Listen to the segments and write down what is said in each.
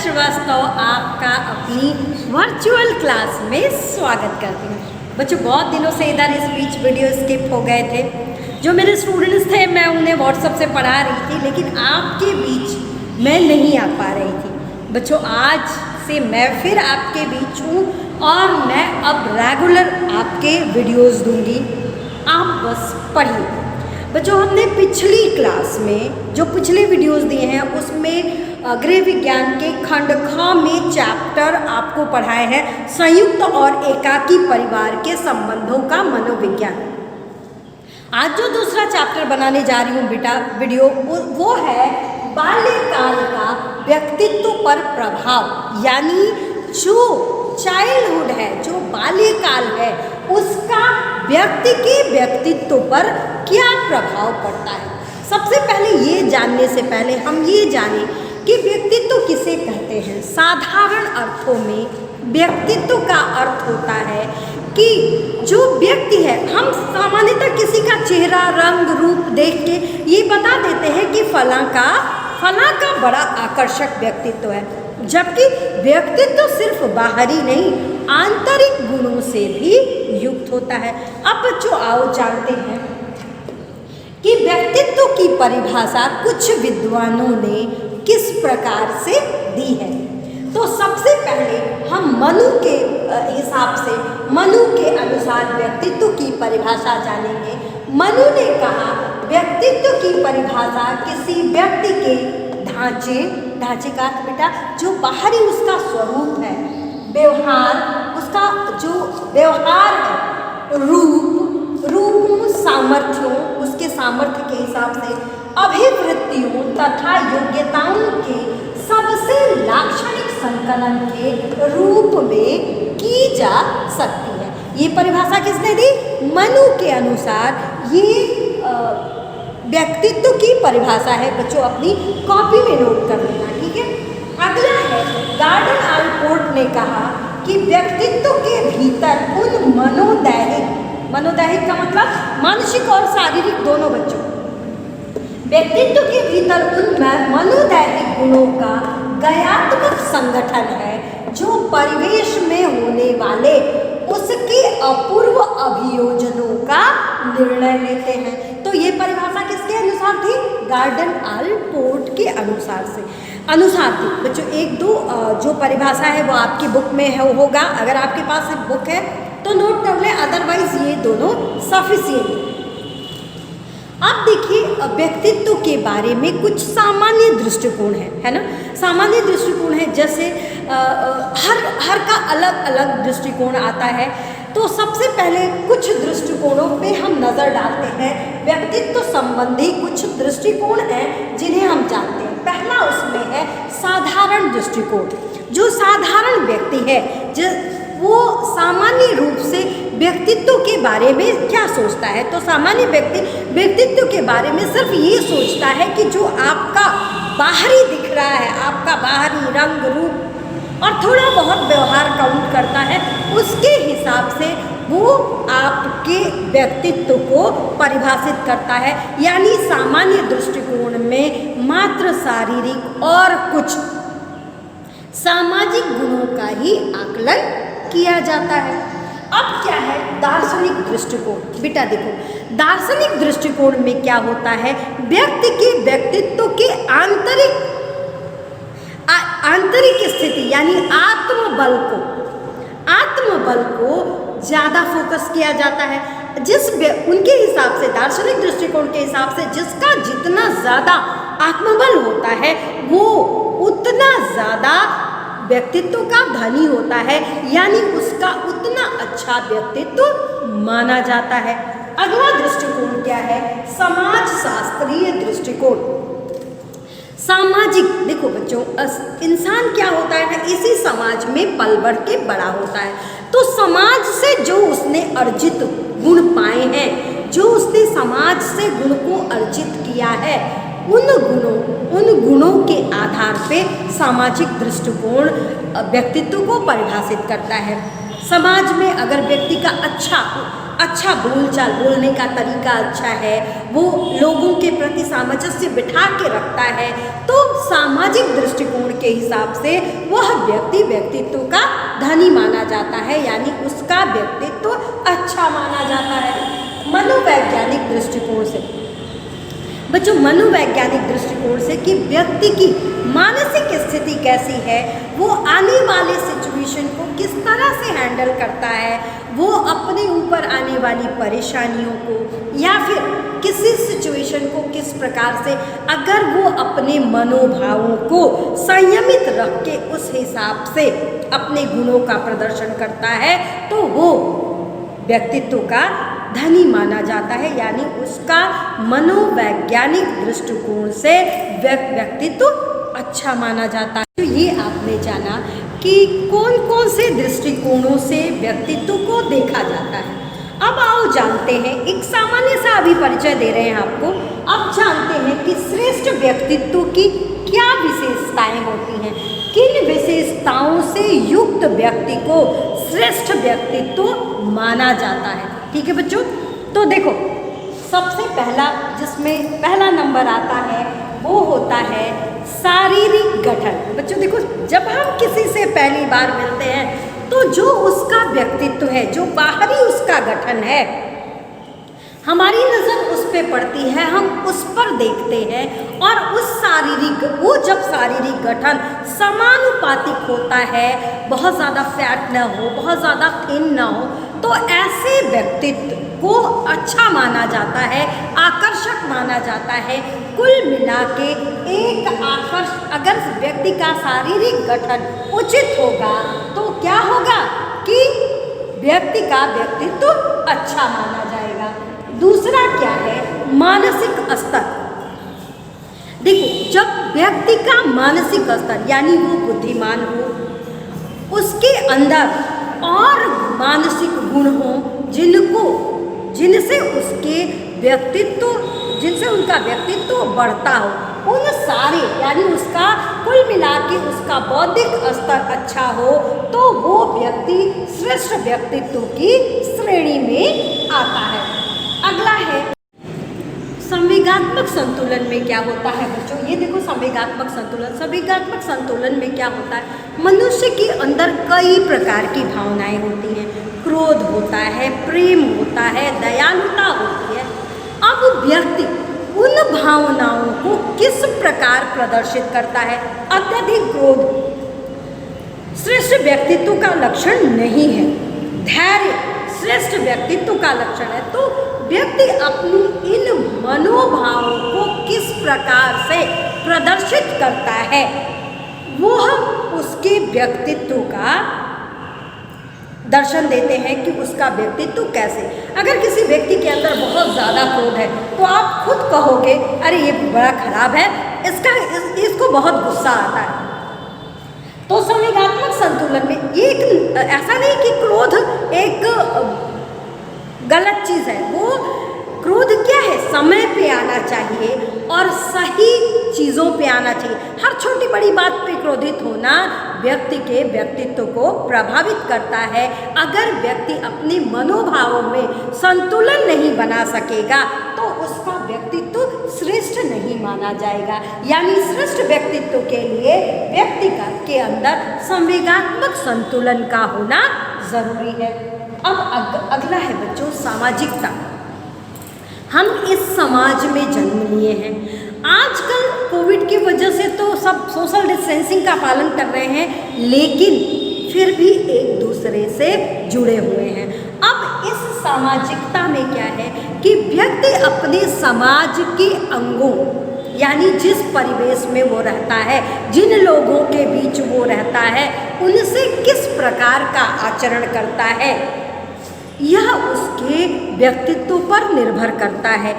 श्रीवास्तव आपका अपनी virtual class में स्वागत करती हूँ। बच्चों बहुत दिनों से इधर स्पीच वीडियो स्किप हो गए थे। जो मेरे स्टूडेंट्स थे मैं उन्हें व्हाट्सएप से पढ़ा रही थी, लेकिन आपके बीच मैं नहीं आ पा रही थी। बच्चों आज से मैं फिर आपके बीच हूँ और मैं अब रेगुलर आपके वीडियोज़ दूँगी, आप बस पढ़िए। बच्चों हमने पिछली क्लास में जो पिछले वीडियोस दिए हैं उसमें गृह विज्ञान के खंड ख में चैप्टर आपको पढ़ाए हैं संयुक्त और एकाकी परिवार के संबंधों का मनोविज्ञान। आज जो दूसरा चैप्टर बनाने जा रही हूँ बेटा वीडियो वो है बाल्यकाल का व्यक्तित्व पर प्रभाव, यानी जो चाइल्डहुड है, जो बाल्यकाल है, उसका व्यक्ति के व्यक्तित्व पर क्या प्रभाव पड़ता है। सबसे पहले ये जानने से पहले हम ये जानें कि व्यक्तित्व किसे कहते हैं। साधारण अर्थों में व्यक्तित्व का अर्थ होता है कि जो व्यक्ति है, हम सामान्यतः किसी का चेहरा रंग रूप देख के ये बता देते हैं कि फलां का बड़ा आकर्षक व्यक्तित्व है, जबकि व्यक्तित्व सिर्फ बाहरी नहीं आंतरिक गुणों से भी युक्त होता है। अब बच्चों आओ जानते हैं कि व्यक्तित्व की परिभाषा कुछ विद्वानों ने किस प्रकार से दी है। तो सबसे पहले हम मनु के हिसाब से, मनु के अनुसार व्यक्तित्व की परिभाषा जानेंगे। मनु ने कहा व्यक्तित्व की परिभाषा किसी व्यक्ति के ढांचे का बेटा जो बाहरी उसका स्वरूप है, व्यवहार, उसका जो व्यवहार है, रूपों, सामर्थ्यों, उसके सामर्थ्य के हिसाब से अभिवृत्तियों तथा योग्यताओं के सबसे लाक्षणिक संकलन के रूप में की जा सकती है। ये परिभाषा किसने दी? मनु के अनुसार ये व्यक्तित्व की परिभाषा है। बच्चों अपनी कॉपी में नोट कर लेना, ठीक है। अगला है गार्डन आलपोर्ट ने कहा कि व्यक्तित्व के भीतर उन मनोदैहिक का मतलब मानसिक और शारीरिक दोनों। बच्चों व्यक्तित्व के भीतर उन मनोदैहिक गुणों का गयात्मक संगठन है जो परिवेश में होने वाले उसके अपूर्व अभियोजनों का निर्णय लेते हैं। तो ये परिभाषा किसके अनुसार थी? गार्डन आलपोर्ट के अनुसार थी। बच्चों एक दो जो परिभाषा है वो आपकी बुक में होगा, अगर आपके पास बुक है तो नोट कर लें, अदरवाइज ये दोनों सफिशिएंट। अब देखिए व्यक्तित्व के बारे में कुछ सामान्य दृष्टिकोण है ना। सामान्य दृष्टिकोण है, जैसे हर का अलग अलग दृष्टिकोण आता है। तो सबसे पहले कुछ दृष्टिकोणों पे हम नज़र डालते हैं। व्यक्तित्व संबंधी कुछ दृष्टिकोण हैं जिन्हें हम जानते हैं। पहला उसमें है साधारण दृष्टिकोण। जो साधारण व्यक्ति है वो सामान्य रूप से व्यक्तित्व के बारे में क्या सोचता है? तो सामान्य व्यक्ति व्यक्तित्व के बारे में सिर्फ ये सोचता है कि जो आपका बाहरी दिख रहा है, आपका बाहरी रंग रूप और थोड़ा बहुत व्यवहार काउंट करता है, उसके हिसाब से वो आपके व्यक्तित्व को परिभाषित करता है। यानी सामान्य दृष्टिकोण में मात्र शारीरिक और कुछ सामाजिक गुणों का ही आकलन किया जाता है। अब क्या है दार्शनिक दृष्टिकोण? बेटा देखो दार्शनिक दृष्टिकोण में क्या होता है, व्यक्ति के व्यक्तित्व के आंतरिक स्थिति यानी आत्मबल को ज़्यादा फोकस किया जाता है। उनके हिसाब से, दार्शनिक दृष्टिकोण के हिसाब से जिसका जितना ज़्यादा आत्मबल होता है वो उतना ज़्यादा व्यक्तित्व का धनी होता है, यानी उसका उतना अच्छा व्यक्तित्व माना जाता है। अगला दृष्टिकोण क्या है? समाज शास्त्रीय दृष्टिकोण। सामाजिक, देखो बच्चों इंसान क्या होता है ना, इसी समाज में पल बढ़ के बड़ा होता है। तो समाज से जो उसने अर्जित गुण पाए हैं, जो उसने समाज से गुण को अर्जित किया है, उन गुणों के आधार पे सामाजिक दृष्टिकोण व्यक्तित्व को परिभाषित करता है। समाज में अगर व्यक्ति का अच्छा अच्छा बोलचाल, बोलने का तरीका अच्छा है, वो लोगों के प्रति सामंजस्य बिठा के रखता है, तो सामाजिक दृष्टिकोण के हिसाब से वह व्यक्ति व्यक्तित्व का धनी माना जाता है, यानी उसका व्यक्तित्व अच्छा माना जाता है। मनोवैज्ञानिक दृष्टिकोण से बच्चों, मनोवैज्ञानिक दृष्टिकोण से कि व्यक्ति की मानसिक स्थिति कैसी है, वो आने वाले सिचुएशन को किस तरह से हैंडल करता है, वो अपने ऊपर आने वाली परेशानियों को या फिर किसी सिचुएशन को किस प्रकार से, अगर वो अपने मनोभावों को संयमित रख के उस हिसाब से अपने गुणों का प्रदर्शन करता है, तो वो व्यक्तित्व का धनी माना जाता है, यानी उसका मनोवैज्ञानिक दृष्टिकोण से व्यक्तित्व अच्छा माना जाता है। तो ये आपने जाना कि कौन कौन से दृष्टिकोणों से व्यक्तित्व को देखा जाता है। अब आओ जानते हैं, एक सामान्य सा अभी परिचय दे रहे हैं आपको। अब जानते हैं कि श्रेष्ठ व्यक्तित्व की क्या विशेषताएं होती हैं, किन विशेषताओं से युक्त व्यक्ति को श्रेष्ठ व्यक्तित्व माना जाता है। ठीक है बच्चों, तो देखो सबसे पहला जिसमें पहला नंबर आता है वो होता है शारीरिक गठन। बच्चों देखो, जब हम किसी से पहली बार मिलते हैं तो जो उसका व्यक्तित्व है, जो बाहरी उसका गठन है, हमारी नज़र उस पर पड़ती है, हम उस पर देखते हैं और वो जब शारीरिक गठन समानुपातिक होता है, बहुत ज़्यादा फैट ना हो, बहुत ज़्यादा थिन ना हो, तो ऐसे व्यक्तित्व को अच्छा माना जाता है, आकर्षक माना जाता है। कुल मिला के अगर व्यक्ति का शारीरिक गठन उचित होगा तो क्या होगा कि व्यक्ति का व्यक्तित्व अच्छा माना जाएगा। दूसरा क्या है, मानसिक स्तर। देखो, जब व्यक्ति का मानसिक स्तर यानी वो बुद्धिमान हो, उसके अंदर और मानसिक गुण हो जिनसे उनका व्यक्तित्व बढ़ता हो, उन सारे यानी उसका कुल मिला के उसका बौद्धिक स्तर अच्छा हो, तो वो व्यक्ति श्रेष्ठ व्यक्तित्व की श्रेणी में आता है। अगला है संवेगात्मक संतुलन में क्या होता है बच्चों, ये देखो संवेगात्मक संतुलन में क्या होता है, मनुष्य के अंदर कई प्रकार की भावनाएं होती हैं, क्रोध होता है, प्रेम होता है, दयालुता होती है। अब व्यक्ति उन भावनाओं को किस प्रकार प्रदर्शित करता है, अत्यधिक क्रोध श्रेष्ठ व्यक्तित्व का लक्षण नहीं है, धैर्य श्रेष्ठ व्यक्तित्व का लक्षण है। तो व्यक्ति अपनी इन मनोभावों को किस प्रकार से प्रदर्शित करता है, वो उसके व्यक्तित्व का दर्शन देते हैं कि उसका व्यक्तित्व कैसे। अगर किसी व्यक्ति के अंदर बहुत ज़्यादा क्रोध है तो आप खुद कहोगे अरे ये बड़ा खराब है, इसको बहुत गुस्सा आता है। तो संवेगात्मक संतुलन में एक ऐसा नहीं कि क्रोध एक गलत चीज़ है, वो क्रोध क्या है, समय पे आना चाहिए और सही चीज़ों पे आना चाहिए। हर छोटी बड़ी बात पे क्रोधित होना व्यक्ति के व्यक्तित्व को प्रभावित करता है। अगर व्यक्ति अपने मनोभावों में संतुलन नहीं बना सकेगा तो उसका व्यक्तित्व श्रेष्ठ नहीं माना जाएगा। यानी श्रेष्ठ व्यक्तित्व के लिए व्यक्ति के अंदर संवेगात्मक संतुलन का होना जरूरी है। अब अगला है बच्चों सामाजिकता। हम इस समाज में जन्म लिए हैं। आजकल कोविड की वजह से तो सब सोशल डिस्टेंसिंग का पालन कर रहे हैं, लेकिन फिर भी एक दूसरे से जुड़े हुए हैं। अब इस सामाजिकता में क्या है कि व्यक्ति अपने समाज के अंगों यानी जिस परिवेश में वो रहता है, जिन लोगों के बीच वो रहता है, उनसे किस प्रकार का आचरण करता है, यह उसके व्यक्तित्व पर निर्भर करता है।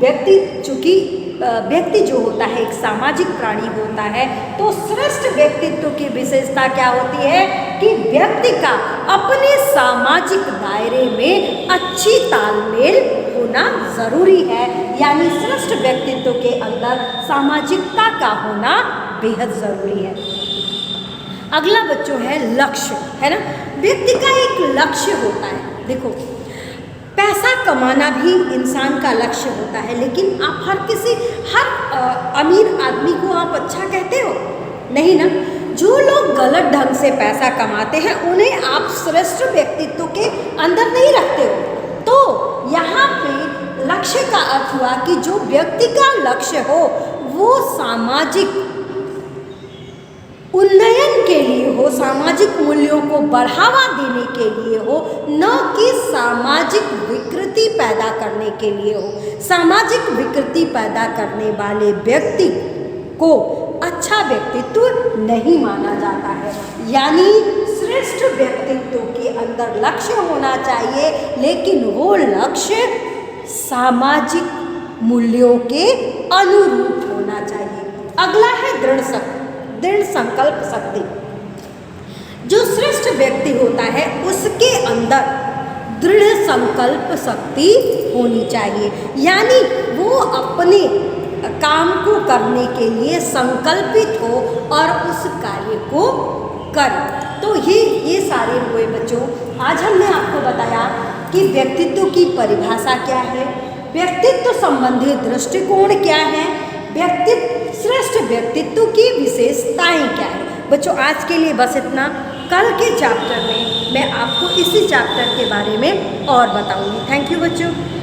व्यक्ति जो होता है एक सामाजिक प्राणी होता है, तो श्रेष्ठ व्यक्तित्व की विशेषता क्या होती है कि व्यक्ति का अपने सामाजिक दायरे में अच्छी तालमेल होना जरूरी है। यानी श्रेष्ठ व्यक्तित्व के अंदर सामाजिकता का होना बेहद जरूरी है। अगला बच्चों है लक्ष्य, है ना। व्यक्ति का एक लक्ष्य होता है। देखो, पैसा कमाना भी इंसान का लक्ष्य होता है, लेकिन आप हर अमीर आदमी को आप अच्छा कहते हो? नहीं ना। जो लोग गलत ढंग से पैसा कमाते हैं उन्हें आप श्रेष्ठ व्यक्तित्व के अंदर नहीं रखते हो। तो यहाँ पे लक्ष्य का अर्थ हुआ कि जो व्यक्ति का लक्ष्य हो वो सामाजिक उन्नयन के लिए हो, सामाजिक मूल्यों को बढ़ावा देने के लिए हो, न कि सामाजिक विकृति पैदा करने के लिए हो। सामाजिक विकृति पैदा करने वाले व्यक्ति को अच्छा व्यक्तित्व नहीं माना जाता है। यानी श्रेष्ठ व्यक्तित्व के अंदर लक्ष्य होना चाहिए, लेकिन वो लक्ष्य सामाजिक मूल्यों के अनुरूप होना चाहिए। अगला है दृढ़ संकल्प शक्ति। जो श्रेष्ठ व्यक्ति होता है उसके अंदर दृढ़ संकल्प शक्ति होनी चाहिए, यानी वो अपने काम को करने के लिए संकल्पित हो और उस कार्य को करे। तो ये सारे हुए बच्चों, आज हमने आपको बताया कि व्यक्तित्व की परिभाषा क्या है, व्यक्तित्व संबंधी दृष्टिकोण क्या है, श्रेष्ठ व्यक्तित्व की विशेषताएं क्या है। बच्चों आज के लिए बस इतना। कल के चैप्टर में मैं आपको इसी चैप्टर के बारे में और बताऊंगी। थैंक यू बच्चों।